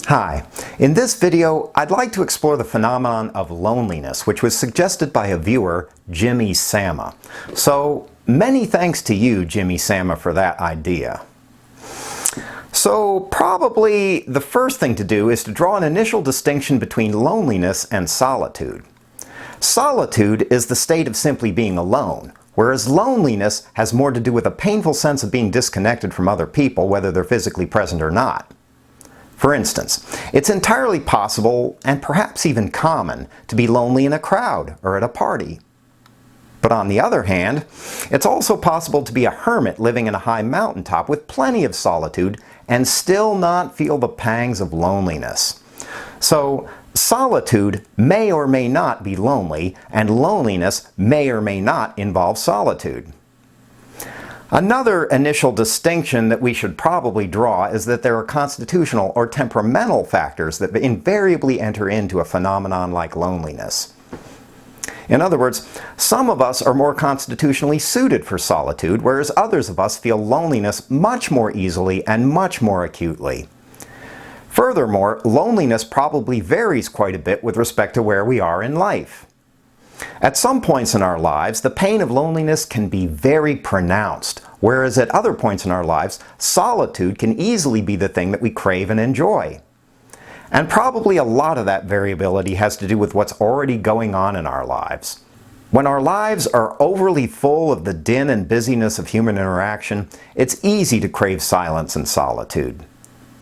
Hi, in this video I'd like to explore the phenomenon of loneliness, which was suggested by a viewer, Jimmy Sama. So many thanks to you, Jimmy Sama, for that idea. So probably the first thing to do is to draw an initial distinction between loneliness and solitude. Solitude is the state of simply being alone, whereas loneliness has more to do with a painful sense of being disconnected from other people, whether they're physically present or not. For instance, it's entirely possible, and perhaps even common, to be lonely in a crowd or at a party. But on the other hand, it's also possible to be a hermit living in a high mountaintop with plenty of solitude and still not feel the pangs of loneliness. So, solitude may or may not be lonely, and loneliness may or may not involve solitude. Another initial distinction that we should probably draw is that there are constitutional or temperamental factors that invariably enter into a phenomenon like loneliness. In other words, some of us are more constitutionally suited for solitude, whereas others of us feel loneliness much more easily and much more acutely. Furthermore, loneliness probably varies quite a bit with respect to where we are in life. At some points in our lives, the pain of loneliness can be very pronounced, whereas at other points in our lives, solitude can easily be the thing that we crave and enjoy. And probably a lot of that variability has to do with what's already going on in our lives. When our lives are overly full of the din and busyness of human interaction, it's easy to crave silence and solitude.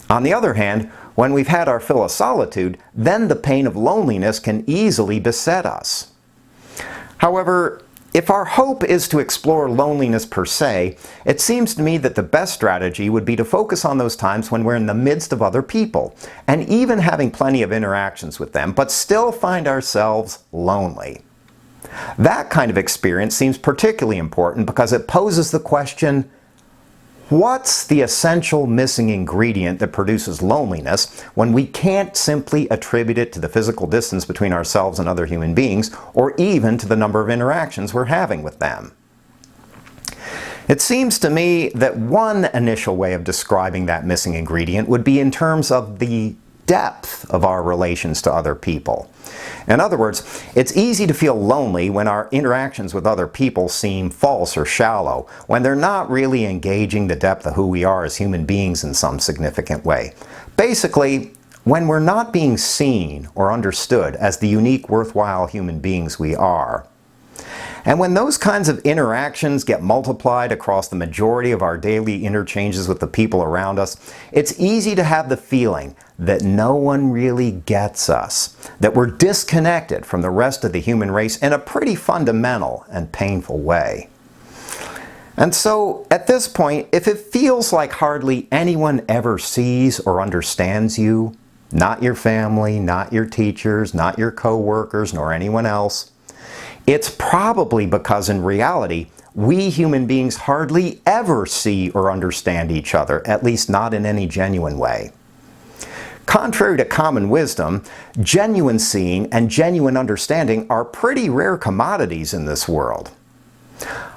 On the other hand, when we've had our fill of solitude, then the pain of loneliness can easily beset us. However, if our hope is to explore loneliness per se, it seems to me that the best strategy would be to focus on those times when we're in the midst of other people, and even having plenty of interactions with them, but still find ourselves lonely. That kind of experience seems particularly important because it poses the question, what's the essential missing ingredient that produces loneliness when we can't simply attribute it to the physical distance between ourselves and other human beings, or even to the number of interactions we're having with them? It seems to me that one initial way of describing that missing ingredient would be in terms of the depth of our relations to other people. In other words, it's easy to feel lonely when our interactions with other people seem false or shallow, when they're not really engaging the depth of who we are as human beings in some significant way. Basically, when we're not being seen or understood as the unique, worthwhile human beings we are. And when those kinds of interactions get multiplied across the majority of our daily interchanges with the people around us, it's easy to have the feeling that no one really gets us, that we're disconnected from the rest of the human race in a pretty fundamental and painful way. And so, at this point, if it feels like hardly anyone ever sees or understands you, not your family, not your teachers, not your co-workers, nor anyone else, it's probably because in reality, we human beings hardly ever see or understand each other, at least not in any genuine way. Contrary to common wisdom, genuine seeing and genuine understanding are pretty rare commodities in this world.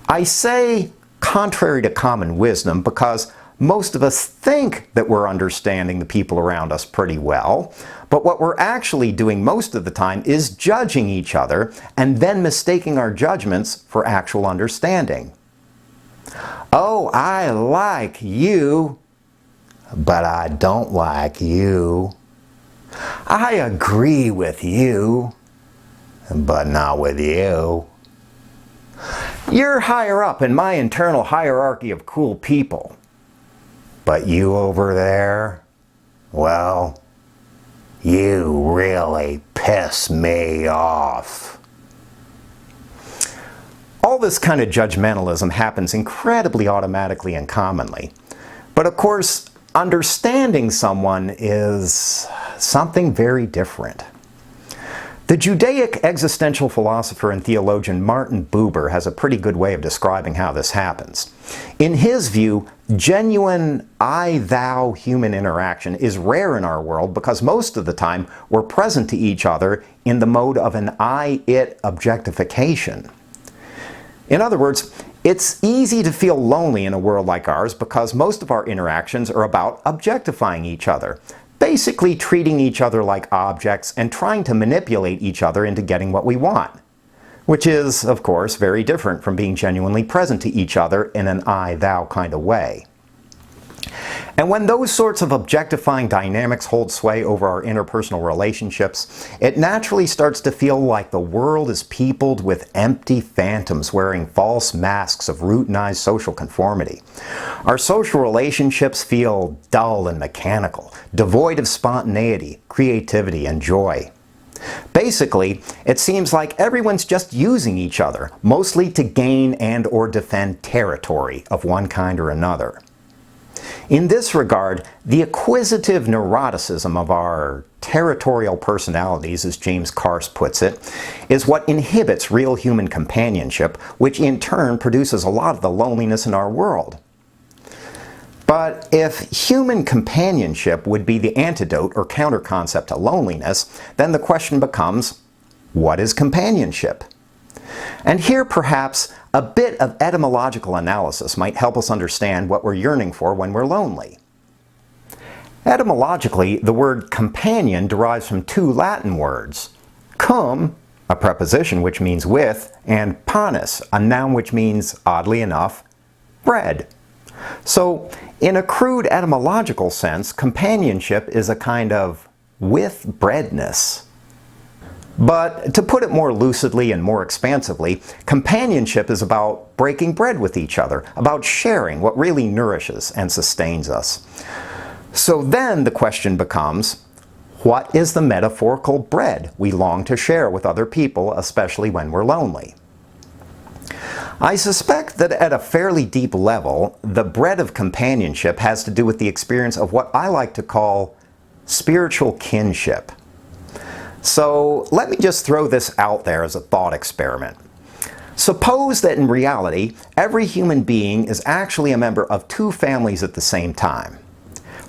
I say contrary to common wisdom because most of us think that we're understanding the people around us pretty well, but what we're actually doing most of the time is judging each other and then mistaking our judgments for actual understanding. Oh, I like you, but I don't like you. I agree with you, but not with you. You're higher up in my internal hierarchy of cool people. But you over there, well, you really piss me off. All this kind of judgmentalism happens incredibly automatically and commonly. But of course, understanding someone is something very different. The Judaic existential philosopher and theologian Martin Buber has a pretty good way of describing how this happens. In his view, genuine I-thou human interaction is rare in our world because most of the time we're present to each other in the mode of an I-it objectification. In other words, it's easy to feel lonely in a world like ours because most of our interactions are about objectifying each other. basically treating each other like objects and trying to manipulate each other into getting what we want. Which is, of course, very different from being genuinely present to each other in an I-thou kind of way. And when those sorts of objectifying dynamics hold sway over our interpersonal relationships, it naturally starts to feel like the world is peopled with empty phantoms wearing false masks of routinized social conformity. Our social relationships feel dull and mechanical, devoid of spontaneity, creativity, and joy. Basically, it seems like everyone's just using each other, mostly to gain and/or defend territory of one kind or another. In this regard, the acquisitive neuroticism of our territorial personalities, as James Carse puts it, is what inhibits real human companionship, which in turn produces a lot of the loneliness in our world. But if human companionship would be the antidote or counter-concept to loneliness, then the question becomes, what is companionship? And here perhaps a bit of etymological analysis might help us understand what we're yearning for when we're lonely. Etymologically, the word companion derives from two Latin words, cum, a preposition which means with, and panis, a noun which means, oddly enough, bread. So, in a crude etymological sense, companionship is a kind of with-breadness. But to put it more lucidly and more expansively, companionship is about breaking bread with each other, about sharing what really nourishes and sustains us. So then the question becomes, what is the metaphorical bread we long to share with other people, especially when we're lonely? I suspect that at a fairly deep level, the bread of companionship has to do with the experience of what I like to call spiritual kinship. So let me just throw this out there as a thought experiment. Suppose that in reality, every human being is actually a member of two families at the same time.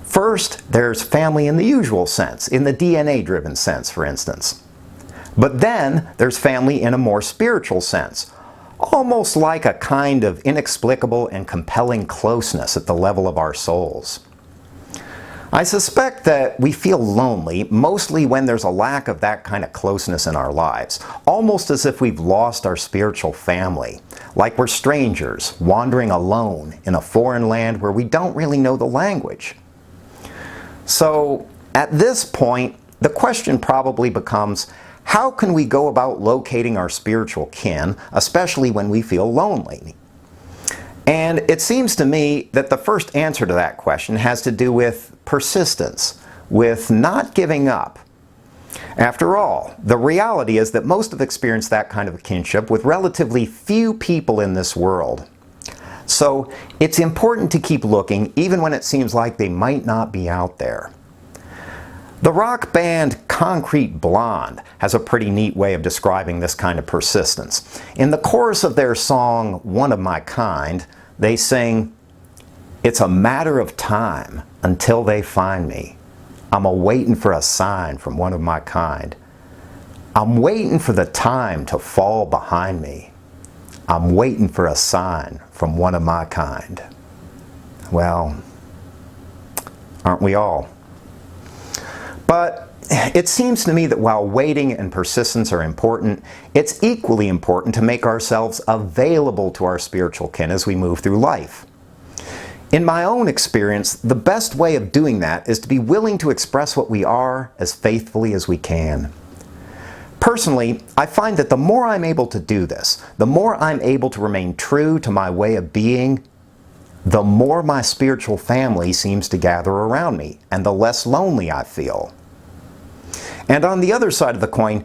First, there's family in the usual sense, in the DNA-driven sense, for instance. But then there's family in a more spiritual sense, almost like a kind of inexplicable and compelling closeness at the level of our souls. I suspect that we feel lonely mostly when there's a lack of that kind of closeness in our lives, almost as if we've lost our spiritual family, like we're strangers wandering alone in a foreign land where we don't really know the language. So, at this point, the question probably becomes, how can we go about locating our spiritual kin, especially when we feel lonely? And it seems to me that the first answer to that question has to do with persistence, with not giving up. After all, the reality is that most have experienced that kind of kinship with relatively few people in this world. So it's important to keep looking even when it seems like they might not be out there. The rock band Concrete Blonde has a pretty neat way of describing this kind of persistence. In the chorus of their song, One of My Kind, they sing, "It's a matter of time until they find me. I'm a-waiting for a sign from one of my kind. I'm waiting for the time to fall behind me. I'm waiting for a sign from one of my kind." Well, aren't we all? But it seems to me that while waiting and persistence are important, it's equally important to make ourselves available to our spiritual kin as we move through life. In my own experience, the best way of doing that is to be willing to express what we are as faithfully as we can. Personally, I find that the more I'm able to do this, the more I'm able to remain true to my way of being, the more my spiritual family seems to gather around me, and the less lonely I feel. And on the other side of the coin,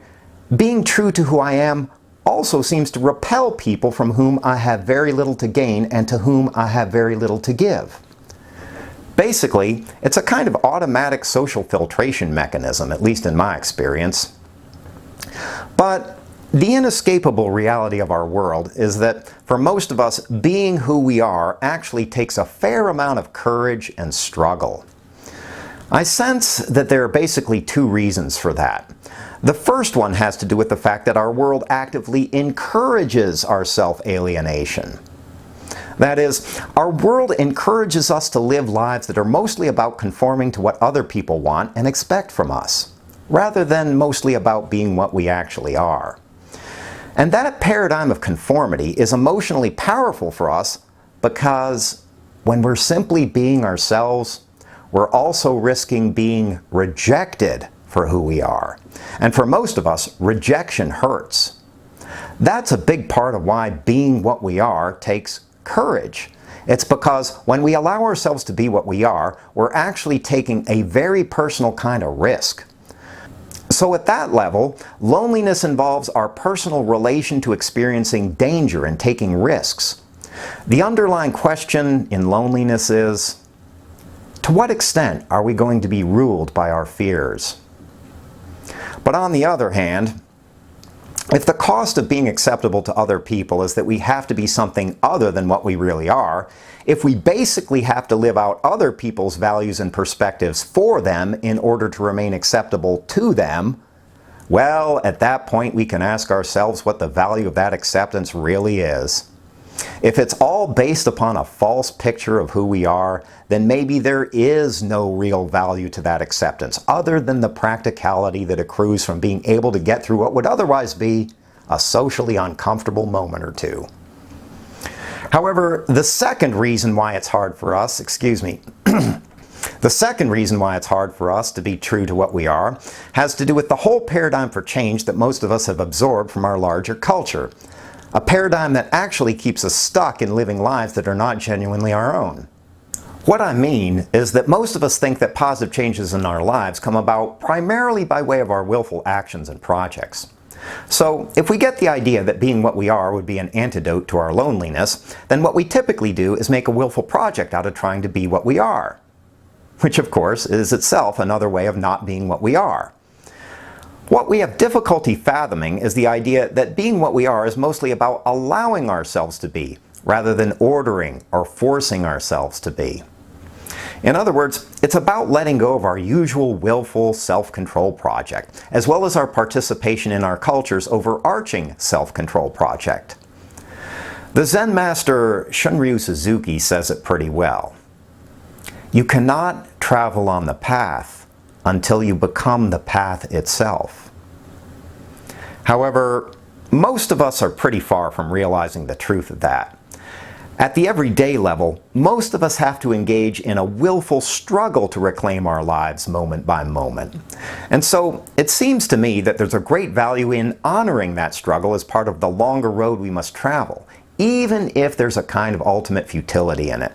being true to who I am also seems to repel people from whom I have very little to gain and to whom I have very little to give. Basically, it's a kind of automatic social filtration mechanism, at least in my experience. But the inescapable reality of our world is that for most of us, being who we are actually takes a fair amount of courage and struggle. I sense that there are basically two reasons for that. The first one has to do with the fact that our world actively encourages our self-alienation. That is, our world encourages us to live lives that are mostly about conforming to what other people want and expect from us, rather than mostly about being what we actually are. And that paradigm of conformity is emotionally powerful for us because when we're simply being ourselves, we're also risking being rejected for who we are. And for most of us, rejection hurts. That's a big part of why being what we are takes courage. It's because when we allow ourselves to be what we are, we're actually taking a very personal kind of risk. So at that level, loneliness involves our personal relation to experiencing danger and taking risks. The underlying question in loneliness is, to what extent are we going to be ruled by our fears? But on the other hand, if the cost of being acceptable to other people is that we have to be something other than what we really are, if we basically have to live out other people's values and perspectives for them in order to remain acceptable to them, well, at that point we can ask ourselves what the value of that acceptance really is. If it's all based upon a false picture of who we are, then maybe there is no real value to that acceptance other than the practicality that accrues from being able to get through what would otherwise be a socially uncomfortable moment or two. However, the second reason why it's hard for us, the second reason why it's hard for us to be true to what we are has to do with the whole paradigm for change that most of us have absorbed from our larger culture. A paradigm that actually keeps us stuck in living lives that are not genuinely our own. What I mean is that most of us think that positive changes in our lives come about primarily by way of our willful actions and projects. So if we get the idea that being what we are would be an antidote to our loneliness, then what we typically do is make a willful project out of trying to be what we are. Which of course is itself another way of not being what we are. What we have difficulty fathoming is the idea that being what we are is mostly about allowing ourselves to be, rather than ordering or forcing ourselves to be. In other words, it's about letting go of our usual willful self-control project, as well as our participation in our culture's overarching self-control project. The Zen master Shunryu Suzuki says it pretty well. You cannot travel on the path until you become the path itself. However, most of us are pretty far from realizing the truth of that. At the everyday level, most of us have to engage in a willful struggle to reclaim our lives moment by moment. And so it seems to me that there's a great value in honoring that struggle as part of the longer road we must travel, even if there's a kind of ultimate futility in it.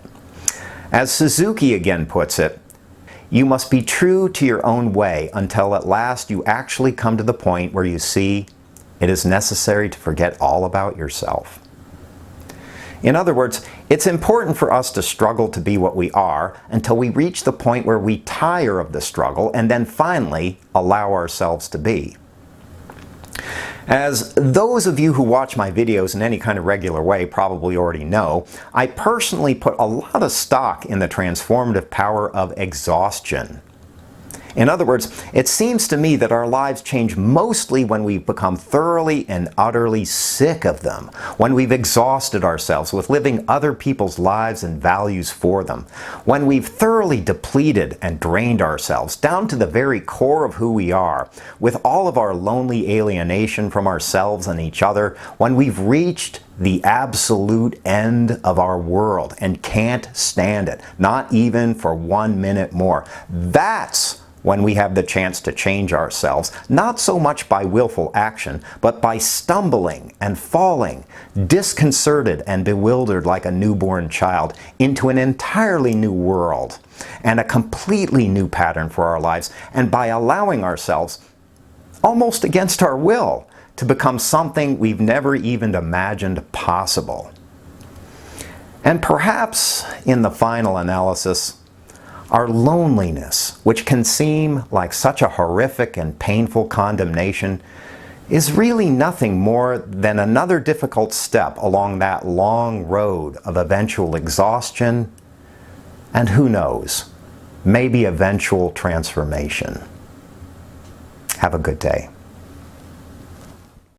As Suzuki again puts it, you must be true to your own way until at last you actually come to the point where you see it is necessary to forget all about yourself. In other words, it's important for us to struggle to be what we are until we reach the point where we tire of the struggle and then finally allow ourselves to be. As those of you who watch my videos in any kind of regular way probably already know, I personally put a lot of stock in the transformative power of exhaustion. In other words, it seems to me that our lives change mostly when we've become thoroughly and utterly sick of them, when we've exhausted ourselves with living other people's lives and values for them, when we've thoroughly depleted and drained ourselves down to the very core of who we are, with all of our lonely alienation from ourselves and each other, when we've reached the absolute end of our world and can't stand it, not even for 1 minute more. That's when we have the chance to change ourselves, not so much by willful action, but by stumbling and falling, disconcerted and bewildered like a newborn child, into an entirely new world and a completely new pattern for our lives, and by allowing ourselves, almost against our will, to become something we've never even imagined possible. And perhaps, in the final analysis, our loneliness, which can seem like such a horrific and painful condemnation, is really nothing more than another difficult step along that long road of eventual exhaustion and, who knows, maybe eventual transformation. Have a good day.